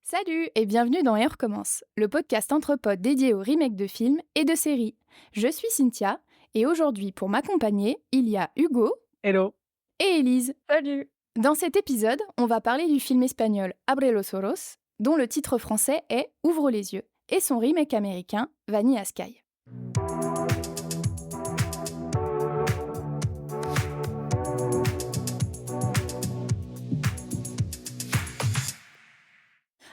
Salut et bienvenue dans Et on recommence, le podcast entre potes dédié aux remakes de films et de séries. Je suis Cynthia et aujourd'hui pour m'accompagner, il y a Hugo Hello. et Élise. Salut! Dans cet épisode, on va parler du film espagnol Abre los ojos, dont le titre français est Ouvre les yeux, et son remake américain Vanilla Sky.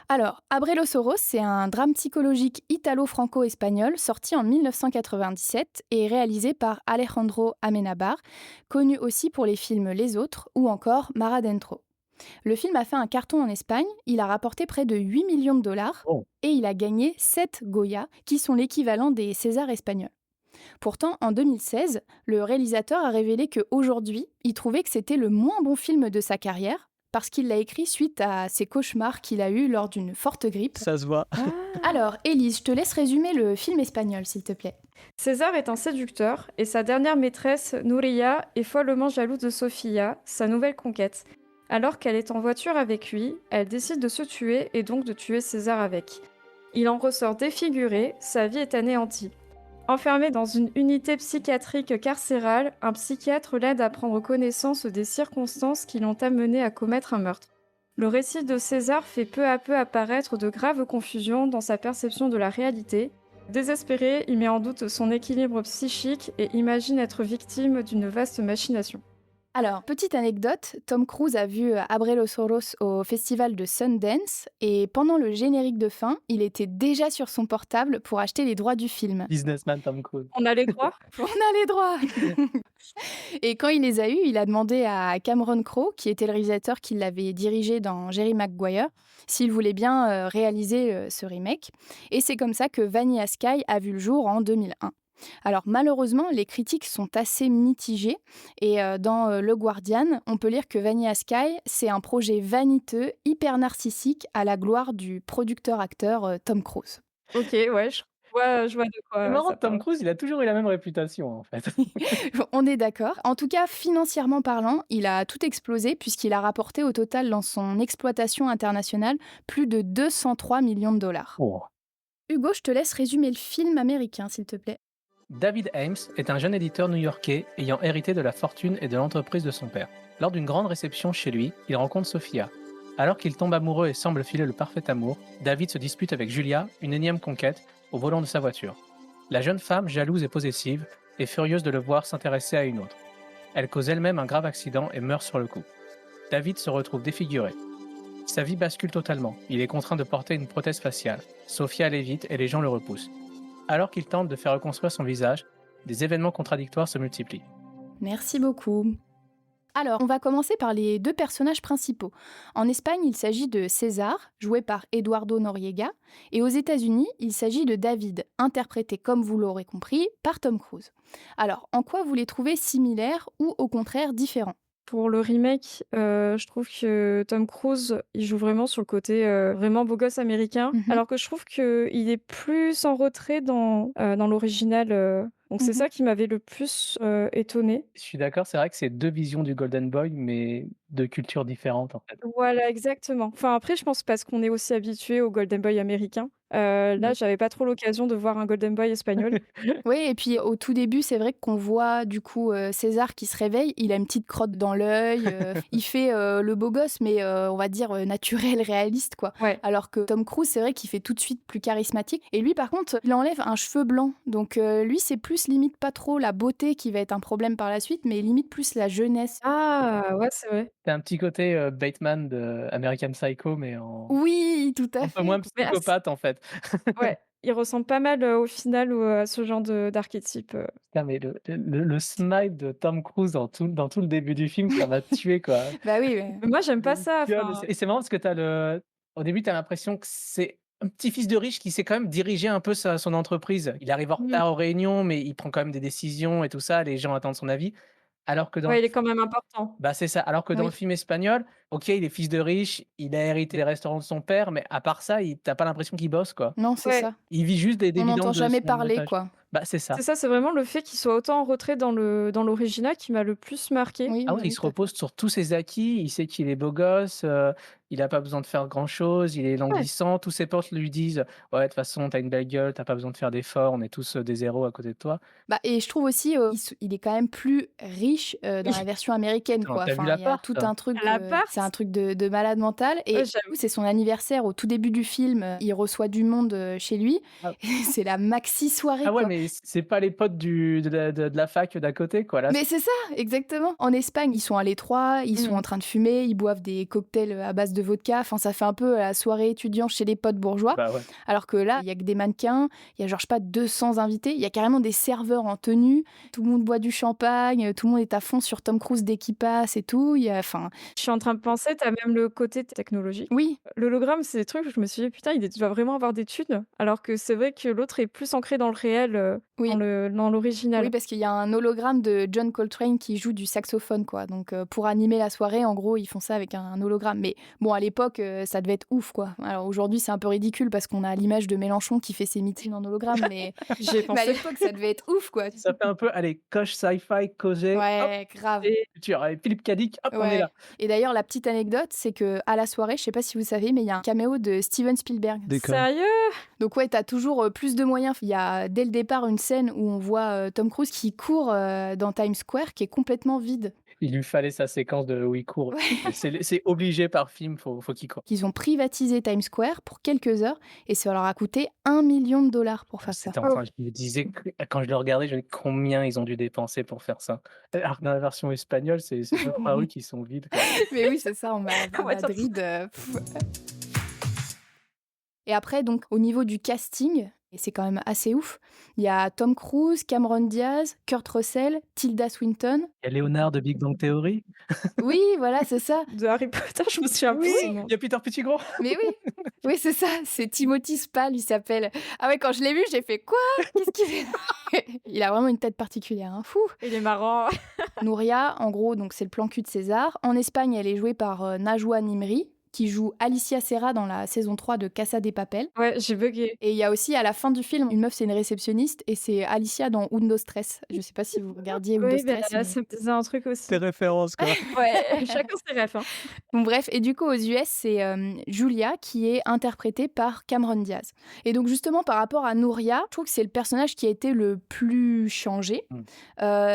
Alors, Abre los ojos, c'est un drame psychologique italo-franco-espagnol sorti en 1997 et réalisé par Alejandro Amenábar, connu aussi pour les films Les Autres ou encore Mar Adentro. Le film a fait un carton en Espagne, il a rapporté près de 8 millions de dollars Oh, et il a gagné 7 Goya, qui sont l'équivalent des Césars espagnols. Pourtant, en 2016, le réalisateur a révélé qu'aujourd'hui, il trouvait que c'était le moins bon film de sa carrière parce qu'il l'a écrit suite à ses cauchemars qu'il a eus lors d'une forte grippe. ça se voit. Ah. Alors, Élise, je te laisse résumer le film espagnol, s'il te plaît. César est un séducteur et sa dernière maîtresse, Nuria, est follement jalouse de Sofia, sa nouvelle conquête. Alors qu'elle est en voiture avec lui, elle décide de se tuer et donc de tuer César avec. Il en ressort défiguré, sa vie est anéantie. Enfermé dans une unité psychiatrique carcérale, un psychiatre l'aide à prendre connaissance des circonstances qui l'ont amené à commettre un meurtre. Le récit de César fait peu à peu apparaître de graves confusions dans sa perception de la réalité. Désespéré, il met en doute son équilibre psychique et imagine être victime d'une vaste machination. Alors, petite anecdote, Tom Cruise a vu Abre los ojos au festival de Sundance et pendant le générique de fin, il était déjà sur son portable pour acheter les droits du film. Businessman Tom Cruise. On a les droits? On a les droits. Et quand il les a eus, il a demandé à Cameron Crowe, qui était le réalisateur qui l'avait dirigé dans Jerry Maguire, s'il voulait bien réaliser ce remake. Et c'est comme ça que Vanilla Sky a vu le jour en 2001. Alors malheureusement, les critiques sont assez mitigées et dans Le Guardian, on peut lire que Vanilla Sky, c'est un projet vaniteux, hyper narcissique à la gloire du producteur-acteur Tom Cruise. Ok, ouais, je vois de C'est quoi marrant, ça Tom parle. Cruise, il a toujours eu la même réputation, en fait. On est d'accord. En tout cas, financièrement parlant, il a tout explosé puisqu'il a rapporté au total dans son exploitation internationale plus de 203 millions de dollars. Oh. Hugo, je te laisse résumer le film américain, s'il te plaît. David Ames est un jeune éditeur new-yorkais ayant hérité de la fortune et de l'entreprise de son père. Lors d'une grande réception chez lui, il rencontre Sophia. Alors qu'il tombe amoureux et semble filer le parfait amour, David se dispute avec Julia, une énième conquête, au volant de sa voiture. La jeune femme, jalouse et possessive, est furieuse de le voir s'intéresser à une autre. Elle cause elle-même un grave accident et meurt sur le coup. David se retrouve défiguré. Sa vie bascule totalement. Il est contraint de porter une prothèse faciale. Sophia l'évite et les gens le repoussent. Alors qu'il tente de faire reconstruire son visage, des événements contradictoires se multiplient. Merci beaucoup. Alors, on va commencer par les deux personnages principaux. En Espagne, il s'agit de César, joué par Eduardo Noriega, et aux États-Unis, il s'agit de David, interprété, comme vous l'aurez compris, par Tom Cruise. Alors, en quoi vous les trouvez similaires ou au contraire différents ? Pour le remake, je trouve que Tom Cruise, il joue vraiment sur le côté, vraiment beau gosse américain, Mhm. alors que je trouve qu'il est plus en retrait dans l'original, donc c'est Mhm. ça qui m'avait le plus, étonnée. Je suis d'accord, c'est vrai que c'est deux visions du Golden Boy, mais de cultures différentes en fait. Voilà, exactement. Enfin, après, je pense parce qu'on est aussi habitué au Golden Boy américain. Là, j'avais pas trop l'occasion de voir un Golden Boy espagnol. Oui, et puis au tout début, c'est vrai qu'on voit du coup César qui se réveille, il a une petite crotte dans l'œil, il fait le beau gosse, mais on va dire naturel, réaliste quoi. Ouais. Alors que Tom Cruise, c'est vrai qu'il fait tout de suite plus charismatique. Et lui, par contre, il enlève un cheveu blanc. Donc lui, c'est plus limite pas trop la beauté qui va être un problème par la suite, mais limite plus la jeunesse. Ah! Ouais, c'est vrai. C'est un petit côté Bateman de American Psycho, mais Oui, tout à un peu moins fait. Mais psychopathe en fait. ouais, il ressemble pas mal, au final, à ce genre d'archétype. Putain, mais le smile de Tom Cruise dans tout le début du film, ça m'a tué quoi. Bah oui, Mais moi, j'aime pas Une ça, gueule, enfin, et c'est marrant parce que au début, tu as l'impression que c'est un petit fils de riche qui sait quand même diriger un peu son entreprise. Il arrive en mmh, retard aux réunions, mais il prend quand même des décisions et tout ça, les gens attendent son avis. Alors que dans ouais, il est quand même important. Bah, c'est ça, alors que dans le oui. film espagnol, OK, il est fils de riche, il a hérité des restaurants de son père, mais à part ça, tu pas l'impression qu'il bosse, quoi. Non, c'est Ouais, ça. Il vit juste des On n'entend dividendes de jamais son parler étage. quoi. Bah, c'est ça. c'est ça, c'est vraiment le fait qu'il soit autant en retrait dans l'original qui m'a le plus marqué. Oui, Ah oui, ouais, il oui, se tout à fait. repose sur tous ses acquis, il sait qu'il est beau gosse, il a pas besoin de faire grand-chose, il est Ouais. languissant, tous ses potes lui disent: «Ouais, de toute façon, t'as une belle gueule, t'as pas besoin de faire d'efforts, on est tous, des héros à côté de toi». Bah et je trouve aussi, il est quand même plus riche, dans la version américaine, Attends, quoi. tu vu Enfin, il y a l'appart? tout un truc, À l'appart? c'est un truc de malade mental Ouais, et du j'avoue. coup, c'est son anniversaire au tout début du film, il reçoit du monde, chez lui Ah et c'est la maxi soirée, ah ouais, quoi. mais c'est pas les potes de la fac d'à côté, quoi, là, Mais c'est ça, exactement. En Espagne, ils sont à l'étroit, ils sont Mmh. en train de fumer, ils boivent des cocktails, à base de vodka. Enfin, ça fait un peu la soirée étudiant chez les potes bourgeois. bah, ouais. Alors que là, il y a que des mannequins, il y a genre, je sais pas, 200 invités. Il y a carrément des serveurs en tenue. Tout le monde boit du champagne, tout le monde est à fond sur Tom Cruise dès qu'il passe et tout. Il y a enfin, Je suis en train de penser, tu as même le côté technologique. oui, L'hologramme, c'est des trucs où je me suis dit: «Putain, il doit vraiment avoir des thunes», alors que c'est vrai que l'autre est plus ancré dans le réel, oui. dans Oui, l'original. parce qu'il y a un hologramme de John Coltrane qui joue du saxophone, quoi. Donc, pour animer la soirée, en gros, ils font ça avec un hologramme. Mais bon, à l'époque, ça devait être ouf, quoi. Alors aujourd'hui, c'est un peu ridicule parce qu'on a l'image de Mélenchon qui fait ses meetings en hologramme, mais, J'y ai mais à pensé. l'époque, ça devait être ouf, quoi. Ça fait un peu, allez, coche sci-fi, causer, hop, Ouais, grave. et futur. Allez, Philippe Cadic, hop, on est Ouais. là. Et d'ailleurs, la petite anecdote, c'est que à la soirée, je sais pas si vous savez, mais il y a un caméo de Steven Spielberg. Déconne. Sérieux? Donc ouais, t'as toujours plus de moyens. Il y a dès le départ une scène où on voit Tom Cruise qui court dans Times Square, qui est complètement vide. Il lui fallait sa séquence de où il court. C'est obligé par film, faut qu'il court. Qu'ils ont privatisé Times Square pour quelques heures et ça leur a coûté 1 million de dollars pour faire ça. C'était Oh, enfin, je me disais que quand je le regardais, je me dis: «Combien ils ont dû dépenser pour faire ça?» Alors que dans la version espagnole, c'est 2-3 rues qui sont vides, quoi. Mais oui, c'est ça, à ouais, Madrid. Et après, donc, au niveau du casting, et c'est quand même assez ouf, il y a Tom Cruise, Cameron Diaz, Kurt Russell, Tilda Swinton. Il y a Léonard de Big Bang Theory. Oui, voilà, c'est ça. de Harry Potter, je me souviens Oui, plus son nom. il y a Peter Pettigrew. Mais oui, oui, c'est ça, c'est Timothy Spall, il s'appelle. Ah ouais, quand je l'ai vu, j'ai fait quoi? Qu'est-ce qu'il fait? Il a vraiment une tête particulière, hein, fou. Il est marrant. Nouria, en gros, donc c'est le plan cul de César. En Espagne, elle est jouée par Najwa Nimri, qui joue Alicia Serra dans la saison 3 de Casa de Papel. Ouais, j'ai buggé. Et il y a aussi à la fin du film, une meuf, c'est une réceptionniste, et c'est Alicia dans Undo Stress. Je sais pas si vous regardiez Undo Oui, bah, Stress. Mais... ça me disait un truc aussi. Tes références, quoi. Ouais, chacun ses refs, hein. Bon, bref, et du coup, aux US, c'est Julia qui est interprétée par Cameron Diaz. Et donc, justement, par rapport à Nouria, je trouve que c'est le personnage qui a été le plus changé. Mmh.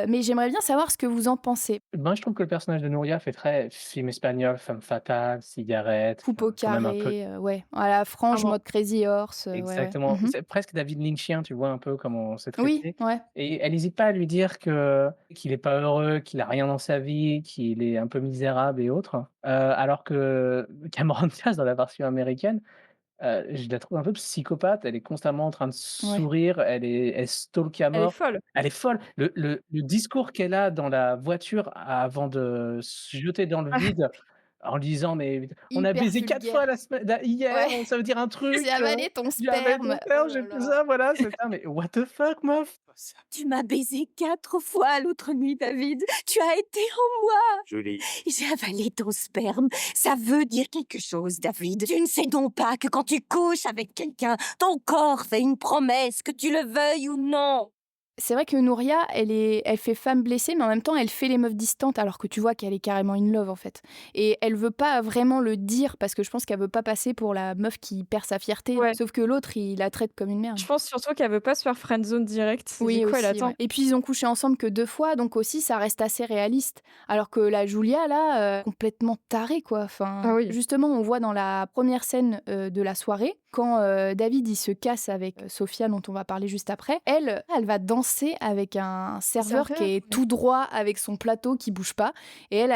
Mais j'aimerais bien savoir ce que vous en pensez. Moi, je trouve que le personnage de Nouria fait très film espagnol, femme fatale, cigarette, Coupe au quand même un peu. carré, ouais. À la frange, Vraiment. mode Crazy Horse, ouais, ouais. Exactement. Mhm. C'est presque David Lynchien, tu vois un peu comment c'est Oui, traité. ouais. Et elle hésite pas à lui dire qu'il est pas heureux, qu'il a rien dans sa vie, qu'il est un peu misérable et autres. Alors que Cameron Diaz dans la version américaine, je la trouve un peu psychopathe. Elle est constamment en train de Ouais. sourire, elle stalk à Elle est mort. folle. Elle est folle. Le discours qu'elle a dans la voiture avant de se jeter dans le vide en lui disant: «Mais on a Hyper baisé 4 fois vulgaire. la semaine hier, Ouais. ça veut dire un truc, J'ai avalé ton j'ai avalé ton sperme. Oh sperme, là j'ai fait là. ça, voilà, c'est ça». Mais what the fuck meuf? Tu m'as baisé 4 fois l'autre nuit, David. Tu as été en moi. Julie, J'ai avalé ton sperme. Ça veut dire quelque chose, David. Tu ne sais donc pas que quand tu couches avec quelqu'un, ton corps fait une promesse, que tu le veuilles ou non. C'est vrai que Nouria, elle fait femme blessée, mais en même temps, elle fait les meufs distantes, alors que tu vois qu'elle est carrément in love, en fait. Et elle veut pas vraiment le dire, parce que je pense qu'elle veut pas passer pour la meuf qui perd sa fierté. Ouais. Sauf que l'autre, il la traite comme une merde. Je pense surtout qu'elle veut pas se faire friendzone direct. Oui, Du coup, elle aussi, attend. ouais. Et puis, ils ont couché ensemble que 2 fois, donc aussi, ça reste assez réaliste. Alors que la Julia, là, complètement tarée, quoi. Enfin, Ah oui. justement, on voit dans la première scène de la soirée, quand David, il se casse avec Sophia, dont on va parler juste après, elle va danser avec un serveur qui est ouais. tout droit avec son plateau qui bouge pas. Et elle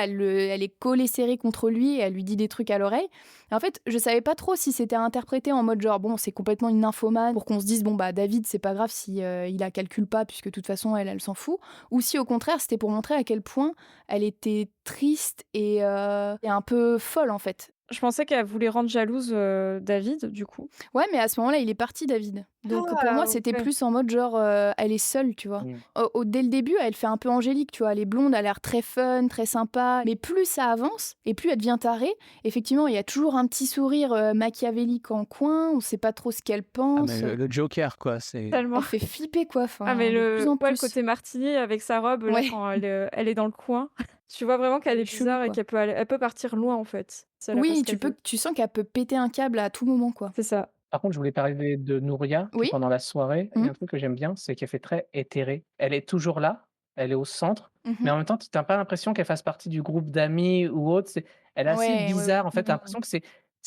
est collée serrée contre lui et elle lui dit des trucs à l'oreille. Et en fait, je savais pas trop si c'était interprété en mode genre, bon, c'est complètement une nymphomane pour qu'on se dise, bon, bah, David, c'est pas grave si il la calcule pas, puisque de toute façon, elle s'en fout. Ou si au contraire, c'était pour montrer à quel point elle était triste et un peu folle, en fait. Je pensais qu'elle voulait rendre jalouse David, du coup. Ouais, mais à ce moment-là, il est parti, David. Donc pour moi, c'était OK. plus en mode genre, elle est seule, tu vois? Mmh. Dès le début, elle fait un peu angélique, tu vois? Elle est blonde, elle a l'air très fun, très sympa, mais plus ça avance et plus elle devient tarée. Effectivement, il y a toujours un petit sourire, machiavélique en coin, on sait pas trop ce qu'elle Ah, pense, mais le Joker, quoi, c'est... Tellement. elle fait flipper, quoi, Ah mais de plus en le plus. côté Martini avec sa robe là Ouais, quand elle est dans le coin, tu vois vraiment qu'elle elle est est chelou, bizarre et quoi. elle peut partir loin en fait, si elle a pas ce Oui, qu'elle veut. tu sens qu'elle peut péter un câble à tout moment, quoi. C'est ça. Par contre, je voulais parler de Nouria, qui Oui? pendant la soirée, il y Mmh. a un truc que j'aime bien, c'est qu'elle fait très éthérée. Elle est toujours là, elle est au centre, mais Mmh. en même temps, tu as pas l'impression qu'elle fasse partie du groupe d'amis ou autre. Elle est assez Ouais, ouais, ouais. bizarre, en fait, tu as l'impression que c'est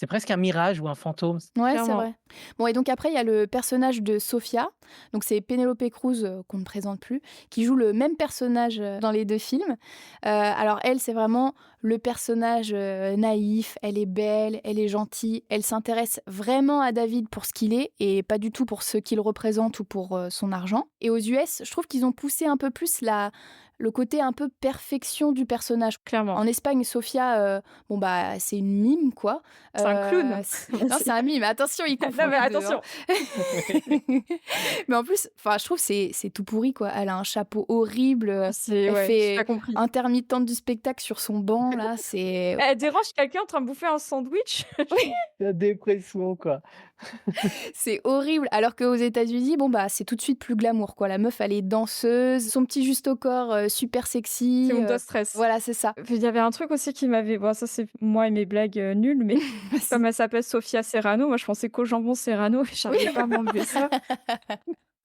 presque un mirage ou un fantôme. Ouais, c'est Clairement. vrai. Bon et donc après, il y a le personnage de Sofia, donc c'est Penélope Cruz, qu'on ne présente plus, qui joue le même personnage, dans les 2 films. Alors elle, c'est vraiment le personnage, naïf, elle est belle, elle est gentille, elle s'intéresse vraiment à David pour ce qu'il est et pas du tout pour ce qu'il représente ou pour, son argent. Et aux US, je trouve qu'ils ont poussé un peu plus le côté un peu perfection du personnage. Clairement. En Espagne, Sofia, bon bah, c'est une mime quoi. C'est un clown. Non, c'est un mime. Attention, il confond Non mais les 2, attention. hein. Mais en plus, enfin, je trouve que c'est tout pourri, quoi. Elle a un chapeau horrible, C'est elle ouais, j'ai pas fait compris. intermittente du spectacle sur son banc, là, c'est Elle dérange quelqu'un en train de bouffer un sandwich? La dépression, quoi. c'est horrible. Alors qu'aux États-Unis, bon, bah, c'est tout de suite plus glamour, quoi. La meuf, elle est danseuse, son petit juste au corps, super sexy, C'est Windows Stress. voilà, c'est ça. Il y avait un truc aussi qui m'avait bon ça c'est moi et mes blagues, nulles, mais comme elle s'appelle Sofia Serrano, moi je pensais qu'au jambon Serrano et j'arrivais pas à m'enlever ça.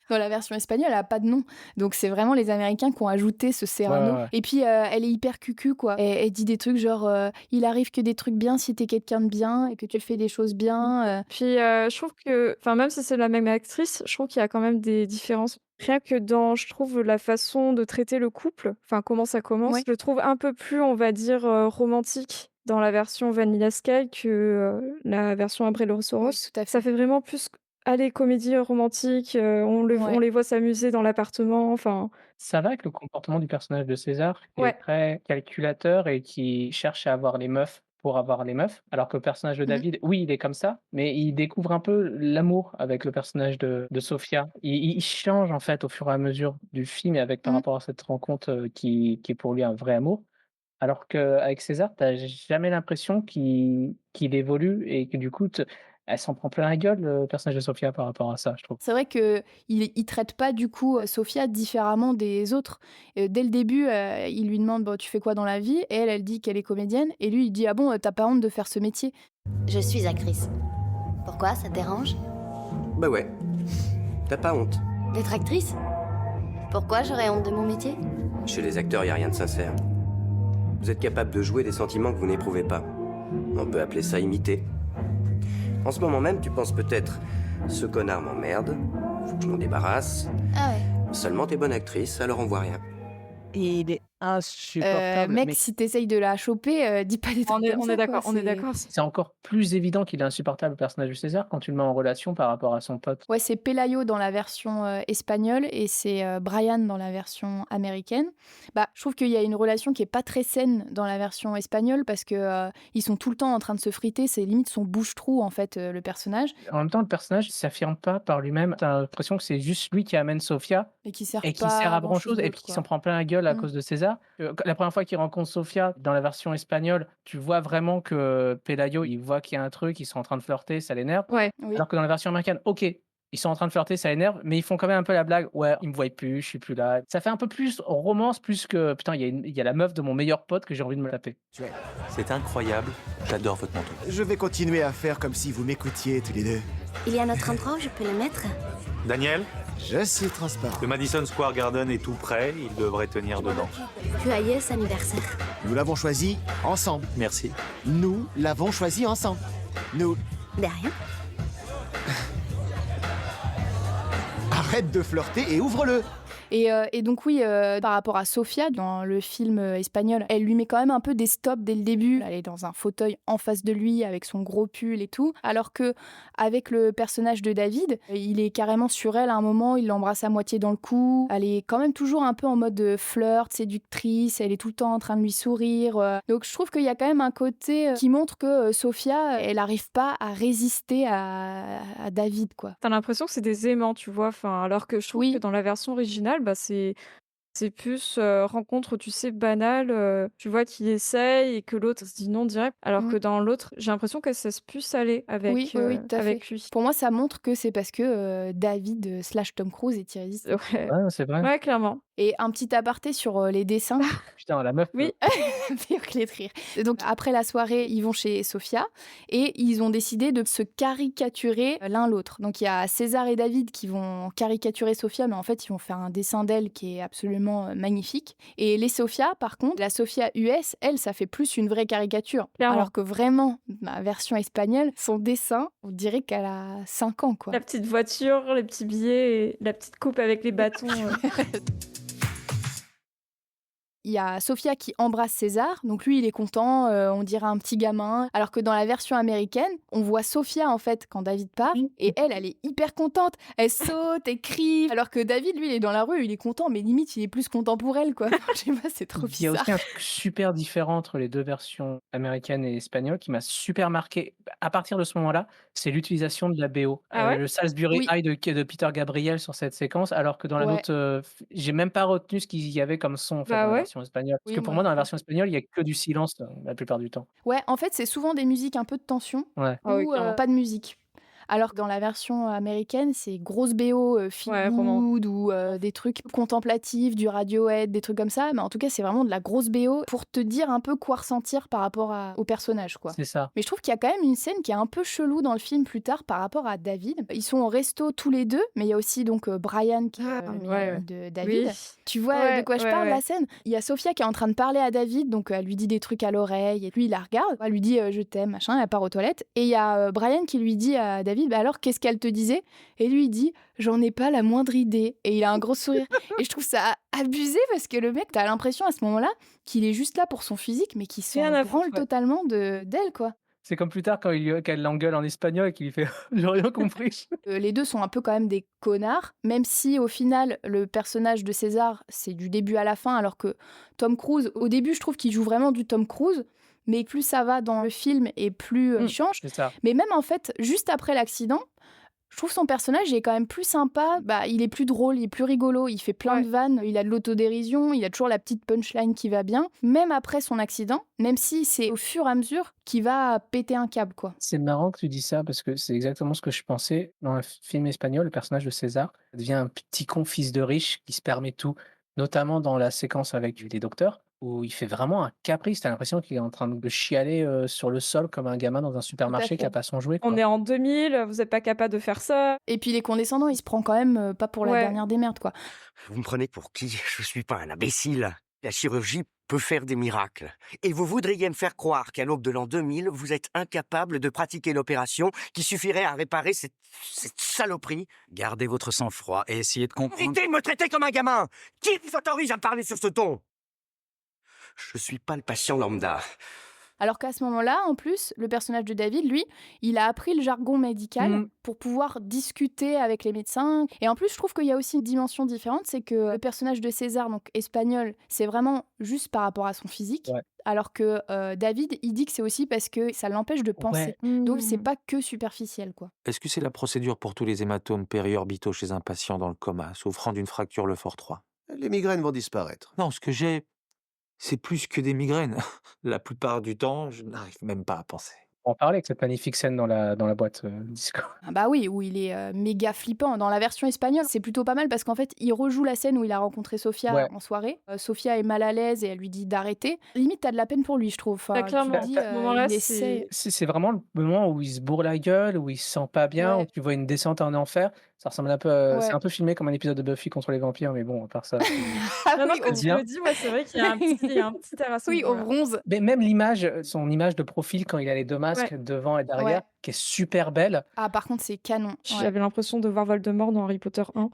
Dans la version espagnole, elle a pas de nom. Donc c'est vraiment les Américains qui ont ajouté ce Serrano. Ouais, ouais. Et puis elle est hyper cucu, quoi. Elle dit des trucs genre il arrive que des trucs bien si t'es quelqu'un de bien et que tu fais des choses bien. Puis, je trouve que enfin même si c'est la même actrice, je trouve qu'il y a quand même des différences. Rien que dans, je trouve, la façon de traiter le couple, enfin comment ça commence, Ouais. je le trouve un peu plus, on va dire, romantique dans la version Vanilla Sky que, la version Abril-Soros. Oui, tout à fait. Ça fait vraiment plus, allez, comédie romantique, Ouais. on les voit s'amuser dans l'appartement, enfin Ça va avec le comportement du personnage de César, qui est ouais, très calculateur et qui cherche à avoir les meufs pour avoir les meufs, alors que le personnage de Mmh. David, oui, il est comme ça, mais il découvre un peu l'amour avec le personnage de Sofia. Il change en fait au fur et à mesure du film et avec par Mmh. rapport à cette rencontre qui est pour lui un vrai amour. Alors qu'avec César, tu jamais l'impression qu'il évolue et que du coup, elle s'en prend plein la gueule, le personnage de Sofia, par rapport à ça, je trouve. C'est vrai qu'il traite pas du coup Sofia différemment des autres. Dès le début, il lui demande bon, tu fais quoi dans la vie et elle dit qu'elle est comédienne et lui il dit ah bon t'as pas honte de faire ce métier. Je suis actrice. Pourquoi, ça te dérange? Bah ouais. T'as pas honte. D'être actrice? Pourquoi j'aurais honte de mon métier? Chez les acteurs, y a rien de sincère. Vous êtes capable de jouer des sentiments que vous n'éprouvez pas. On peut appeler ça imiter. En ce moment même, tu penses peut-être « Ce connard m'emmerde, faut que je m'en débarrasse. Ah ouais. Seulement t'es bonne actrice, alors on voit rien. » Et il est insupportable. Mec, mais si t'essayes de la choper, dis pas des trucs comme on ça, est d'accord, quoi, on est c'est- d'accord. C'est encore plus évident qu'il est insupportable, le personnage de César, quand tu le mets en relation par rapport à son pote. Ouais, c'est Pelayo dans la version espagnole et c'est Brian dans la version américaine. Bah, je trouve qu'il y a une relation qui est pas très saine dans la version espagnole parce que ils sont tout le temps en train de se friter. C'est limite son bouche-trou en fait le personnage En même temps, le personnage ne s'affirme pas par lui-même. Tu as l'impression que c'est juste lui qui amène Sofia et qui sert et qui pas sert à grand-chose grand-chose, et d'autre, puis qui quoi. s'en prend plein la gueule à Mm. cause de César. La première fois qu'il rencontre Sofia, dans la version espagnole, tu vois vraiment que Pelayo, il voit qu'il y a un truc, ils sont en train de flirter, ça l'énerve. Ouais, Oui. Alors que dans la version américaine, ok, ils sont en train de flirter, ça l'énerve, mais ils font quand même un peu la blague. Ouais, ils me voient plus, je suis plus là. Ça fait un peu plus romance, plus que putain, il y a la meuf de mon meilleur pote que j'ai envie de me taper. C'est incroyable, j'adore votre manteau. Je vais continuer à faire comme si vous m'écoutiez tous les deux. Il y a notre endroit où je peux le mettre? Daniel, Je suis transparent. le Madison Square Garden est tout prêt, il devrait tenir dedans. Joyeux anniversaire. Nous l'avons choisi ensemble. Merci. Nous l'avons choisi ensemble. Nous... De rien. Arrête de flirter et ouvre-le. Et donc oui, par rapport à Sofia, dans le film espagnol, elle lui met quand même un peu des stops dès le début. Elle est dans un fauteuil en face de lui avec son gros pull et tout. Alors que avec le personnage de David, il est carrément sur elle à un moment, il l'embrasse à moitié dans le cou. Elle est quand même toujours un peu en mode flirt, séductrice, elle est tout le temps en train de lui sourire. Donc je trouve qu'il y a quand même un côté qui montre que Sofia, elle n'arrive pas à résister à David, quoi. T'as l'impression que c'est des aimants, tu vois? Enfin, alors que je trouve que Oui, dans la version originale, bah, c'est plus, rencontre, tu sais, banale, tu vois qu'il essaye et que l'autre se dit non direct. Alors mm. que dans l'autre, j'ai l'impression qu'elle se laisse plus aller Oui, avec, oui, oui, tout à fait. avec lui. Pour moi, ça montre que c'est parce que David slash Tom Cruise est irrésistible. Ouais, Ouais, c'est vrai. ouais, clairement. Et un petit aparté sur les dessins, Putain, la meuf. Oui, pire que les de rire. Et donc après la soirée, ils vont chez Sofia et ils ont décidé de se caricaturer l'un l'autre. Donc il y a César et David qui vont caricaturer Sofia, mais en fait ils vont faire un dessin d'elle qui est absolument magnifique. Et les Sofia, par contre, la Sofia US, elle, ça fait plus une vraie caricature. clairement. Alors que vraiment, ma version espagnole, son dessin, on dirait qu'elle a 5 ans, quoi. La petite voiture, les petits billets et la petite coupe avec les bâtons. Il y a Sofia qui embrasse César, donc lui il est content, on dirait un petit gamin. Alors que dans la version américaine, on voit Sofia en fait quand David part, et elle est hyper contente, elle saute, elle crie. Alors que David, lui, il est dans la rue, il est content, mais limite il est plus content pour elle, quoi. Je sais pas, c'est trop Il y a bizarre. aussi un truc super différent entre les deux versions américaines et espagnoles qui m'a super marqué. À partir de ce moment-là, c'est l'utilisation de la BO. Ah ouais? Le Salisbury Oui, High de Peter Gabriel sur cette séquence, alors que dans la ouais, nôtre, j'ai même pas retenu ce qu'il y avait comme son en fait dans Bah la ouais. version espagnole. Parce oui, que moi pour non moi, dans la plus. version espagnole, il y a que du silence la plupart du temps. Ouais, en fait, c'est souvent des musiques un peu de tension Ouais. Ah oui, ou clairement. pas de musique. Alors que dans la version américaine, c'est grosse BO, feel Ouais, vraiment. good ou des trucs contemplatifs, du Radiohead, des trucs comme ça. Mais en tout cas, c'est vraiment de la grosse BO pour te dire un peu quoi ressentir par rapport au personnage, quoi. C'est ça. Mais je trouve qu'il y a quand même une scène qui est un peu chelou dans le film plus tard par rapport à David. Ils sont au resto tous les deux, mais il y a aussi donc Brian qui est Ah, le meilleur ouais, ami de David. oui. Tu vois de Ouais, quoi je ouais, parle, ouais. la scène? Il y a Sophia qui est en train de parler à David, donc elle lui dit des trucs à l'oreille, et lui il la regarde, elle lui dit je t'aime, machin, elle part aux toilettes. Et il y a Brian qui lui dit à David, bah alors qu'est-ce qu'elle te disait? Et lui il dit, j'en ai pas la moindre idée. Et il a un gros sourire. Et je trouve ça abusé parce que le mec, t'as l'impression à ce moment-là qu'il est juste là pour son physique, mais qu'il s'en Rien à foutre, branle ouais. totalement d'elle, quoi. C'est comme plus tard quand qu'elle l'engueule en espagnol et qu'il lui fait j'ai rien compris. Les deux sont un peu quand même des connards, même si au final, le personnage de César, c'est du début à la fin, alors que Tom Cruise, au début, je trouve qu'il joue vraiment du Tom Cruise, mais plus ça va dans le film et plus il change. C'est ça. Mais même en fait, juste après l'accident, je trouve son personnage il est quand même plus sympa. Bah, il est plus drôle, il est plus rigolo, il fait plein de vannes, il a de l'autodérision, il a toujours la petite punchline qui va bien. Même après son accident, même si c'est au fur et à mesure qu'il va péter un câble, quoi. C'est marrant que tu dis ça parce que c'est exactement ce que je pensais. Dans un film espagnol, le personnage de César devient un petit con fils de riche qui se permet tout, notamment dans la séquence avec les docteurs, où il fait vraiment un caprice. T'as l'impression qu'il est en train de chialer sur le sol comme un gamin dans un supermarché qui fait. a pas son jouet, On quoi. est en 2000, vous êtes pas capable de faire ça. Et puis il est condescendant, il se prend quand même pas pour la Ouais. dernière des merdes, quoi. Vous me prenez pour qui? Je suis pas un imbécile. La chirurgie peut faire des miracles. Et vous voudriez me faire croire qu'à l'aube de l'an 2000, vous êtes incapable de pratiquer l'opération qui suffirait à réparer cette saloperie? Gardez votre sang-froid et essayez de comprendre. Arrêtez de me traiter comme un gamin! Qui vous autorise à me parler sur ce ton? Je suis pas le patient lambda. Alors qu'à ce moment-là, en plus, le personnage de David, lui, il a appris le jargon médical pour pouvoir discuter avec les médecins. Et en plus, je trouve qu'il y a aussi une dimension différente, c'est que le personnage de César, donc espagnol, c'est vraiment juste par rapport à son physique. Ouais. Alors que David, il dit que c'est aussi parce que ça l'empêche de penser. Ouais. Donc c'est pas que superficiel, quoi. Est-ce que c'est la procédure pour tous les hématomes périorbitaux chez un patient dans le coma, souffrant d'une fracture Lefort 3? Les migraines vont disparaître. Non, ce que j'ai, c'est plus que des migraines. La plupart du temps, je n'arrive même pas à penser. On parlait avec cette magnifique scène dans la boîte disco. Ah bah oui, où il est méga flippant. Dans la version espagnole, c'est plutôt pas mal parce qu'en fait, il rejoue la scène où il a rencontré Sofia Ouais. en soirée. Sofia est mal à l'aise et elle lui dit d'arrêter. Limite, t'as de la peine pour lui, je trouve. Enfin, Bah, tu clairement, te dis, à ce moment-là, il c'est... essaie. C'est vraiment le moment où il se bourre la gueule, où il se sent pas bien, Ouais. où tu vois une descente en enfer. Ça ressemble un peu, c'est Ouais. un peu filmé comme un épisode de Buffy contre les vampires, mais bon, à part ça. Ah Non, non, oui, quand au... tu bien. le dis, ouais, c'est vrai qu'il y a il y a un petit air à ce oui, au moment-là. bronze. Mais même l'image, son image de profil quand il a les deux masques devant et derrière, Ouais. qui est super belle. Ah, par contre, c'est canon. Ouais. J'avais l'impression de voir Voldemort dans Harry Potter 1.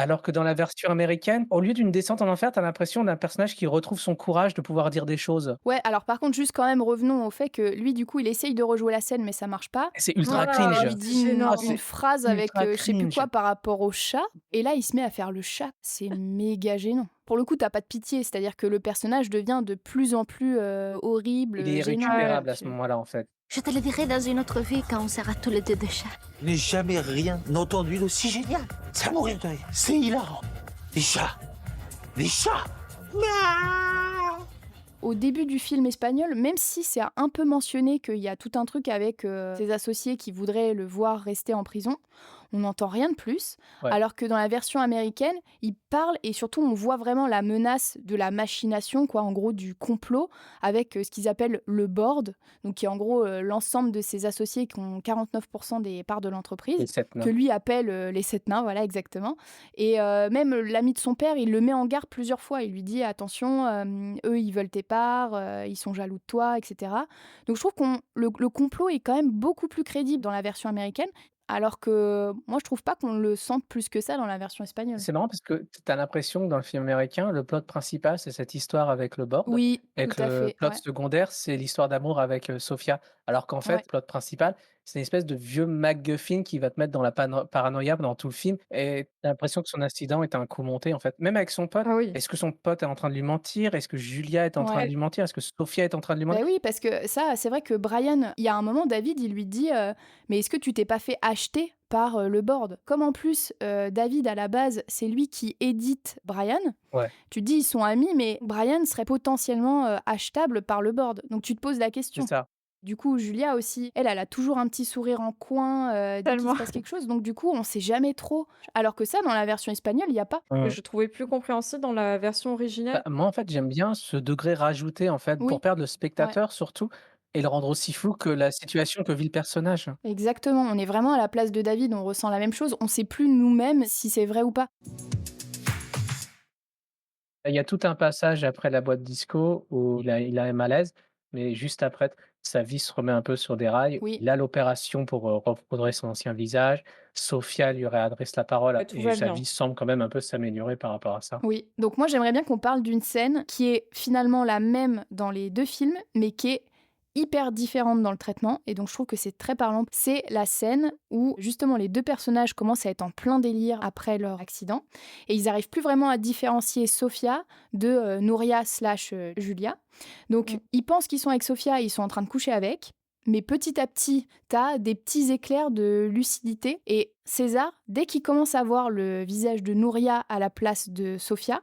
Alors que dans la version américaine, au lieu d'une descente en enfer, tu as l'impression d'un personnage qui retrouve son courage de pouvoir dire des choses. Ouais, alors par contre, juste quand même, revenons au fait que lui, du coup, il essaye de rejouer la scène, mais ça marche pas. Et c'est ultra Ah, Elle cringe. lui dit gênant. Oh, une c'est phrase avec ultra je sais plus cringe. quoi par rapport au chat, et là, il se met à faire le chat. C'est méga gênant. Pour le coup, t'as pas de pitié, c'est-à-dire que le personnage devient de plus en plus horrible, Il est gênant. irrécupérable à ce moment-là, en fait. Je te le dirai dans une autre vie quand on sera tous les deux des chats. Je n'ai jamais rien entendu d'aussi génial. C'est à mourir de rire. C'est hilarant. Les chats. Les chats. Au début du film espagnol, même si c'est un peu mentionné qu'il y a tout un truc avec ses associés qui voudraient le voir rester en prison, on n'entend rien de plus. Ouais. Alors que dans la version américaine, il parle et surtout on voit vraiment la menace de la machination, quoi, en gros du complot, avec ce qu'ils appellent le board, donc qui est en gros l'ensemble de ses associés qui ont 49% des parts de Les l'entreprise, 7 nains. que lui appelle les sept nains, voilà exactement. Et même l'ami de son père, il le met en garde plusieurs fois. Il lui dit attention, eux ils veulent tes parts, ils sont jaloux de toi, etc. Donc je trouve que le complot est quand même beaucoup plus crédible dans la version américaine, alors que moi je trouve pas qu'on le sente plus que ça dans la version espagnole. C'est marrant parce que tu as l'impression que dans le film américain, le plot principal, c'est cette histoire avec le board Oui, et tout que à le fait. plot Ouais. secondaire, c'est l'histoire d'amour avec Sofia. Alors qu'en fait, Ouais. le plot principal, c'est une espèce de vieux MacGuffin qui va te mettre dans la paranoïa dans tout le film et tu as l'impression que son incident est un coup monté, en fait. Même avec son pote, Ah oui. est-ce que son pote est en train de lui mentir? Est-ce que Julia est en train de Ouais. lui mentir? Est-ce que Sofia est en train de lui Bah mentir? oui, parce que ça, c'est vrai que Brian, il y a un moment, David, il lui dit mais est-ce que tu t'es pas fait acheter par le board? Comme en plus, David, à la base, c'est lui qui édite Brian, Ouais, tu te dis ils sont amis, mais Brian serait potentiellement achetable par le board. Donc tu te poses la c'est question. ça. Du coup, Julia aussi, elle a toujours un petit sourire en coin dès qu'il Tellement. se passe quelque chose. Donc du coup, on sait jamais trop. Alors que ça, dans la version espagnole, il n'y a pas. Que Mmh. je trouvais plus compréhensible dans la version Bah, originale. moi, en fait, j'aime bien ce degré rajouté, en fait, pour Oui, perdre le ouais. spectateur surtout et le rendre aussi flou que la situation que vit le personnage. Exactement, on est vraiment à la place de David, on ressent la même chose, on sait plus nous-mêmes si c'est vrai ou pas. Il y a tout un passage après la boîte disco où il a un malaise, mais juste après, sa vie se remet un peu sur des rails. Oui, Il a l'opération pour, recoudrer son ancien visage. Sophia lui réadresse la parole Ouais, tout et va sa bien. vie semble quand même un peu s'améliorer par rapport à ça. oui. Donc moi j'aimerais bien qu'on parle d'une scène qui est finalement la même dans les deux films, mais qui est hyper différente dans le traitement, et donc je trouve que c'est très parlant. C'est la scène où justement les deux personnages commencent à être en plein délire après leur accident, et ils arrivent plus vraiment à différencier Sophia de Nouria slash Julia. Donc Mm. ils pensent qu'ils sont avec Sophia et ils sont en train de coucher avec, mais petit à petit, t'as des petits éclairs de lucidité, et César, dès qu'il commence à voir le visage de Nouria à la place de Sophia,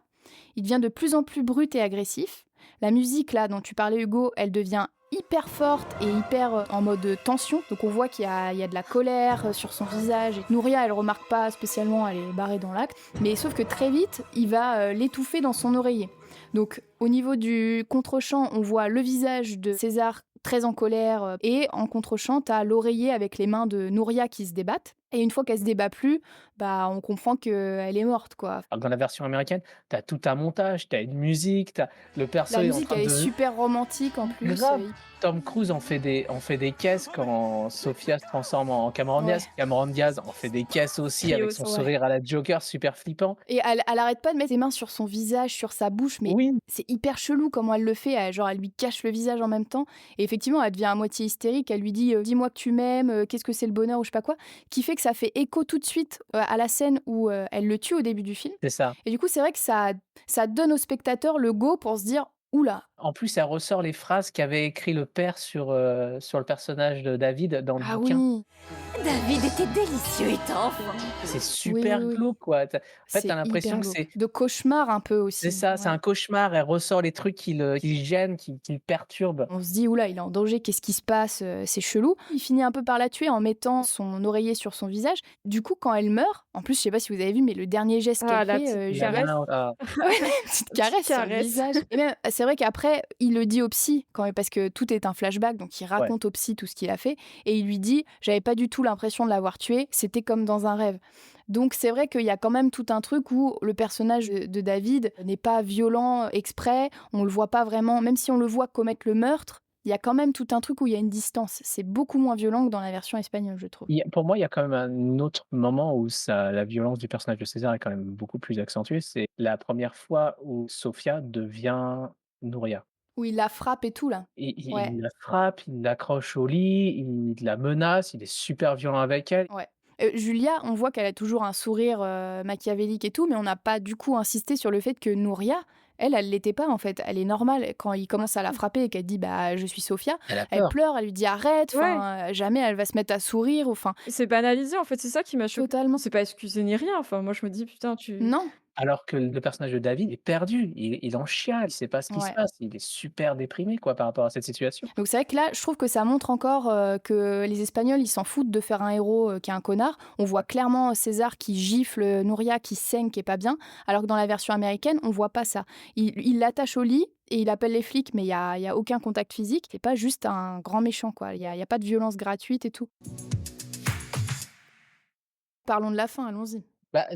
il devient de plus en plus brut et agressif. La musique, là, dont tu parlais, Hugo, elle devient hyper forte et hyper en mode tension. Donc on voit qu'il y a de la colère sur son visage. Et Nouria, elle remarque pas spécialement, elle est barrée dans l'acte. Mais sauf que très vite, il va l'étouffer dans son oreiller. Donc au niveau du contre-champ, on voit le visage de César très en colère. Et en contre-champ, t'as l'oreiller avec les mains de Nouria qui se débattent. Et une fois qu'elle se débat plus, bah on comprend qu'elle est morte, quoi. Alors que dans la version américaine, tu as tout un montage, tu as une musique, tu as le perso La est en musique, train elle est de super romantique en plus. grave. Tom Cruise en fait des caisses quand Sophia se transforme en Cameron Ouais. Diaz. Cameron Diaz en fait des caisses aussi Qui avec aussi, son ouais. sourire à la Joker super flippant. Et elle arrête pas de mettre ses mains sur son visage, sur sa bouche, mais Oui, c'est hyper chelou comment elle le fait. Elle lui cache le visage en même temps. Et effectivement, elle devient à moitié hystérique. Elle lui dit dis-moi que tu m'aimes, qu'est-ce que c'est le bonheur ou je sais pas quoi. Qui fait que ça fait écho tout de suite à la scène où elle le tue au début du film. c'est ça. Et du coup, c'est vrai que ça donne au spectateur le go pour se dire oula. En plus, elle ressort les phrases qu'avait écrit le père sur le personnage de David dans le Ah bouquin. oui, David était délicieux étant enfant. C'est super oui. glauque, quoi. En fait, C'est t'as l'impression hyper que glauque. c'est De cauchemar un peu aussi. c'est ça, c'est Ouais. un cauchemar. Elle ressort les trucs qui le gênent, qui le perturbent. On se dit, oula, il est en danger, qu'est-ce qui se passe? C'est chelou. Il finit un peu par la tuer en mettant son oreiller sur son visage. Du coup, quand elle meurt, en plus, je sais pas si vous avez vu, mais le dernier geste Ah, qu'elle la fait, petite La Julia, caresse. main, ouais, une petite caresse sur le caresse. visage. Et même, c'est vrai qu'après, il le dit au psy, parce que tout est un flashback, donc il ouais. raconte au psy tout ce qu'il a fait, et il lui dit, j'avais pas du tout l'impression de l'avoir tué, c'était comme dans un rêve. Donc c'est vrai qu'il y a quand même tout un truc où le personnage de David n'est pas violent exprès, on le voit pas vraiment, même si on le voit commettre le meurtre, il y a quand même tout un truc où il y a une distance. C'est beaucoup moins violent que dans la version espagnole, je trouve. Pour moi, il y a quand même un autre moment où la violence du personnage de César est quand même beaucoup plus accentuée. C'est la première fois où Sofia devient Nouria. Où il la frappe et tout, là. Ouais. Il la frappe, il l'accroche au lit, il la menace, il est super violent avec elle. Ouais. Julia, on voit qu'elle a toujours un sourire machiavélique et tout, mais on n'a pas du coup insisté sur le fait que Nouria, elle l'était pas en fait. Elle est normale. Quand il commence à la frapper et qu'elle dit bah je suis Sofia, Elle a elle peur. pleure, elle lui dit arrête. Enfin, jamais elle va se mettre à sourire. Enfin, C'est banalisé, en fait, c'est ça qui m'a choquée. totalement. C'est pas excusé ni rien. Enfin, moi, je me dis, putain, Non. Alors que le personnage de David est perdu, il en chiale, il sait pas ce qui se Ouais. passe, il est super déprimé quoi par rapport à cette situation. Donc c'est vrai que là, je trouve que ça montre encore que les Espagnols, ils s'en foutent de faire un héros qui est un connard. On voit clairement César qui gifle Nouria, qui saigne, qui est pas bien, alors que dans la version américaine, on voit pas ça. Il l'attache au lit et il appelle les flics, mais il y a aucun contact physique. C'est pas juste un grand méchant, quoi. Il y a pas de violence gratuite et tout. Parlons de la fin, allons-y.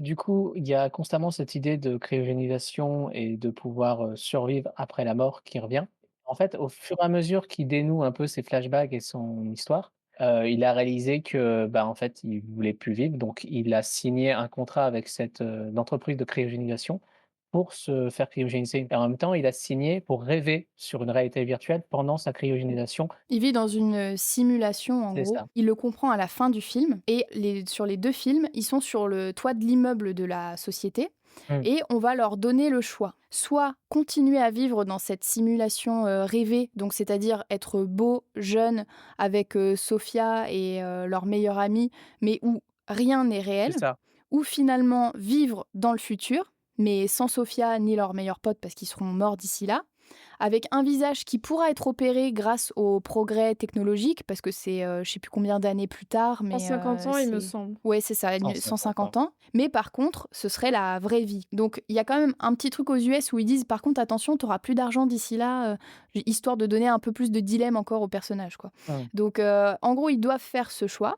Du coup, il y a constamment cette idée de cryogénisation et de pouvoir, survivre après la mort qui revient. En fait, au fur et à mesure qu'il dénoue un peu ses flashbacks et son histoire, il a réalisé que, en fait, il voulait plus vivre, donc il a signé un contrat avec cette, entreprise de cryogénisation pour se faire cryogéniser et en même temps, il a signé pour rêver sur une réalité virtuelle pendant sa cryogénisation. Il vit dans une simulation, en C'est gros. ça. Il le comprend à la fin du film. Et sur les 2 films, ils sont sur le toit de l'immeuble de la société. Mmh. Et on va leur donner le choix. Soit continuer à vivre dans cette simulation rêvée, donc c'est-à-dire être beau, jeune, avec Sofia et leur meilleure amie, mais où rien n'est réel. C'est ça. Ou finalement vivre dans le futur, mais sans Sofia ni leurs meilleurs potes parce qu'ils seront morts d'ici là, avec un visage qui pourra être opéré grâce au progrès technologique, parce que c'est je sais plus combien d'années plus tard, mais 150 ans, il me c'est semble. ouais, c'est ça, 150 150 ans. Mais par contre, ce serait la vraie vie. Donc il y a quand même un petit truc aux US où ils disent par contre attention, tu auras plus d'argent d'ici là, histoire de donner un peu plus de dilemme encore au personnage, quoi. Mmh. Donc en gros, ils doivent faire ce choix.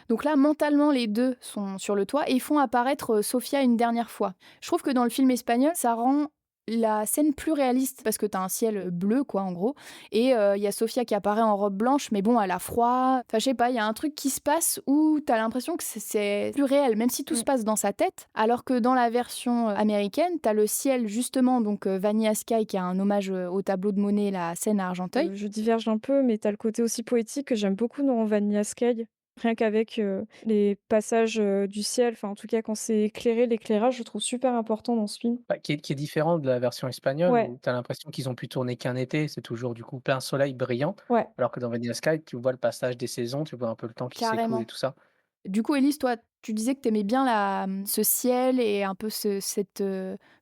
Donc là, mentalement, les deux sont sur le toit et ils font apparaître Sofia une dernière fois. Je trouve que dans le film espagnol, ça rend la scène plus réaliste parce que t'as un ciel bleu, quoi, en gros. Et il y a Sofia qui apparaît en robe blanche, mais bon, elle a froid. Enfin, je sais pas, il y a un truc qui se passe où t'as l'impression que c'est plus réel, même si tout se passe dans sa tête. Alors que dans la version américaine, t'as le ciel, justement, donc Vanilla Sky, qui a un hommage au tableau de Monet, la scène à Argenteuil. Je diverge un peu, mais t'as le côté aussi poétique que j'aime beaucoup dans Vanilla Sky. Rien qu'avec les passages du ciel, enfin en tout cas quand c'est éclairé, l'éclairage, je trouve super important dans ce film. Qui est différent de la version espagnole Ouais. où tu as l'impression qu'ils ont pu tourner qu'un été, c'est toujours du coup plein soleil brillant, Ouais. alors que dans Vanilla Sky, tu vois le passage des saisons, tu vois un peu le temps qui s'écoule Carrément. et tout ça. Du coup, Élise, toi, tu disais que t'aimais bien ce ciel et un peu cette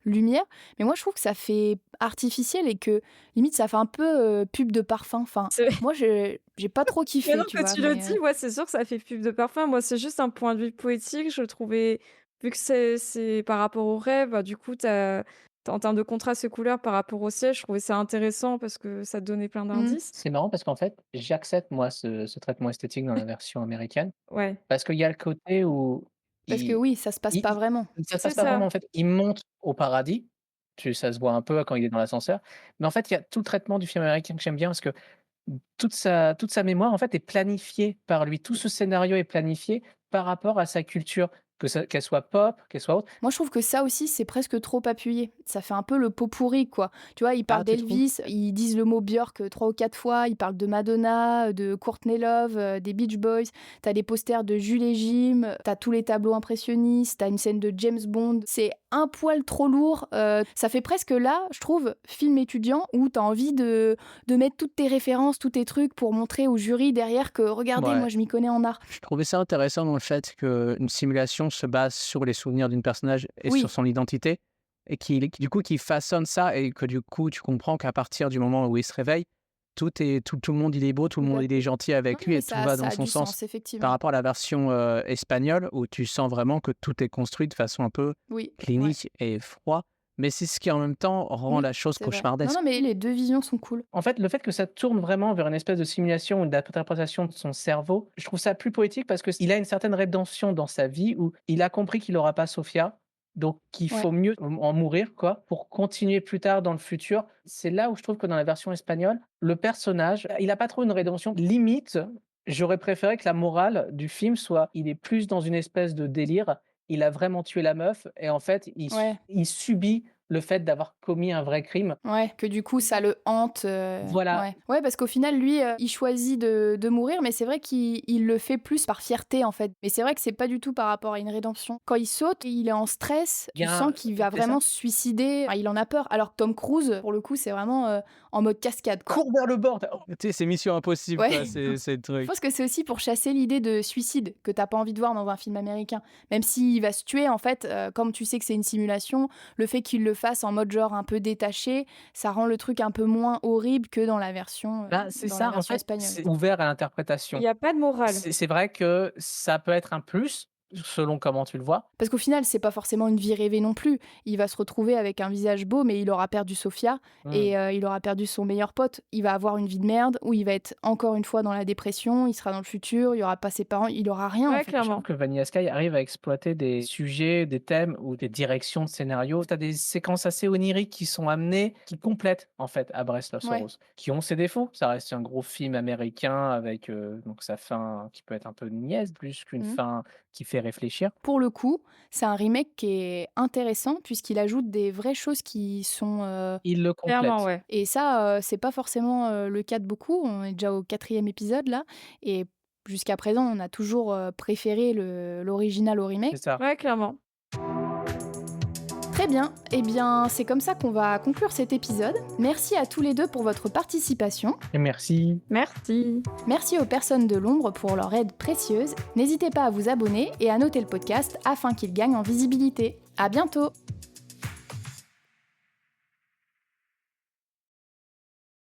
lumière. Mais moi, je trouve que ça fait artificiel et que limite, ça fait un peu pub de parfum. Enfin, moi, j'ai pas trop kiffé, Mais non, tu quand vois. tu le mais, dis, ouais, c'est sûr que ça fait pub de parfum. Moi, c'est juste un point de vue poétique. Je trouvais, vu que c'est par rapport au rêve, bah, du coup, en termes de contraste de couleurs par rapport au ciel, je trouvais ça intéressant parce que ça te donnait plein d'indices. C'est marrant parce qu'en fait, j'accepte moi ce traitement esthétique dans la version américaine, Ouais. parce qu'il y a le côté où Parce que il oui, ça se passe il pas vraiment. ça se C'est passe pas ça. vraiment en fait. Il monte au paradis, ça se voit un peu quand il est dans l'ascenseur, mais en fait, il y a tout le traitement du film américain que j'aime bien parce que toute sa mémoire, en fait, est planifiée par lui. Tout ce scénario est planifié par rapport à sa culture, qu'elle soit pop, qu'elle soit autre. Moi, je trouve que ça aussi, c'est presque trop appuyé. Ça fait un peu le pot pourri, quoi. Tu vois, ils parlent Ah, tu trouves? d'Elvis, ils disent le mot Björk 3 ou 4 fois, ils parlent de Madonna, de Courtney Love, des Beach Boys. T'as des posters de Jules et Jim, t'as tous les tableaux impressionnistes, t'as une scène de James Bond. C'est un poil trop lourd. Ça fait presque là, je trouve, film étudiant où t'as envie de mettre toutes tes références, tous tes trucs pour montrer au jury derrière que regardez, Ouais. moi je m'y connais en art. Je trouvais ça intéressant dans le fait qu'une simulation se base sur les souvenirs d'une personnage et Oui. sur son identité, et du coup, qui façonne ça, et que du coup, tu comprends qu'à partir du moment où il se réveille, tout le monde il est beau, tout le monde il est gentil avec lui, mais et tout va ça dans a son du sens. effectivement. Par rapport à la version espagnole, où tu sens vraiment que tout est construit de façon un peu Oui. Ouais. clinique et froid, mais c'est ce qui en même temps rend Oui, la chose c'est vrai. cauchemardesque. Non, mais les deux visions sont cool. En fait, le fait que ça tourne vraiment vers une espèce de simulation ou d'interprétation de son cerveau, je trouve ça plus poétique parce qu'il a une certaine rédemption dans sa vie où il a compris qu'il n'aura pas Sofia, Donc, il Ouais. faut mieux en mourir, quoi, pour continuer plus tard dans le futur. C'est là où je trouve que dans la version espagnole, le personnage, il a pas trop une rédemption. Limite, j'aurais préféré que la morale du film soit, il est plus dans une espèce de délire. Il a vraiment tué la meuf et en fait, Ouais. il subit le fait d'avoir commis un vrai crime. Ouais, que du coup, ça le hante. Voilà. Ouais. Ouais, parce qu'au final, lui, il choisit de mourir, mais c'est vrai qu'il le fait plus par fierté, en fait. Mais c'est vrai que c'est pas du tout par rapport à une rédemption. Quand il saute, il est en stress, Il y tu a sens un- qu'il va c'est vraiment ça. se suicider. Enfin, il en a peur. Alors que Tom Cruise, pour le coup, c'est vraiment en mode cascade, quoi. Cours vers le bord. Tu sais, c'est mission impossible, Ouais. quoi, c'est le Je truc. pense que c'est aussi pour chasser l'idée de suicide que t'as pas envie de voir dans un film américain. Même s'il va se tuer, en fait, comme tu sais que c'est une simulation, le fait qu'il le fasse en mode genre un peu détaché, ça rend le truc un peu moins horrible que dans la version, C'est dans ça, la en version fait, espagnole. c'est ouvert à Il l'interprétation. n'y a pas de morale. C'est vrai que ça peut être un plus, selon comment tu le vois. Parce qu'au final, c'est pas forcément une vie rêvée non plus. Il va se retrouver avec un visage beau, mais il aura perdu Sofia et il aura perdu son meilleur pote. Il va avoir une vie de merde où il va être encore une fois dans la dépression, il sera dans le futur, il y aura pas ses parents, il aura rien en Ouais, fait. Je clairement. trouve que Vanilla Sky arrive à exploiter des sujets, des thèmes ou des directions de scénario. Tu as des séquences assez oniriques qui sont amenées, qui complètent en fait à Bryce Loves Ouais. Rose, qui ont ses défauts. Ça reste un gros film américain avec donc sa fin qui peut être un peu niaise plus qu'une Mhm. fin qui fait réfléchir. Pour le coup, c'est un remake qui est intéressant puisqu'il ajoute des vraies choses qui sont Il le Clairement, complète. ouais. et ça, c'est pas forcément le cas de beaucoup. On est déjà au 4e épisode là et jusqu'à présent, on a toujours préféré l'original au remake. C'est ça. Ouais, clairement. Très bien, eh bien c'est comme ça qu'on va conclure cet épisode. Merci à tous les deux pour votre participation. Et merci. Merci. Merci aux personnes de l'ombre pour leur aide précieuse. N'hésitez pas à vous abonner et à noter le podcast afin qu'il gagne en visibilité. À bientôt!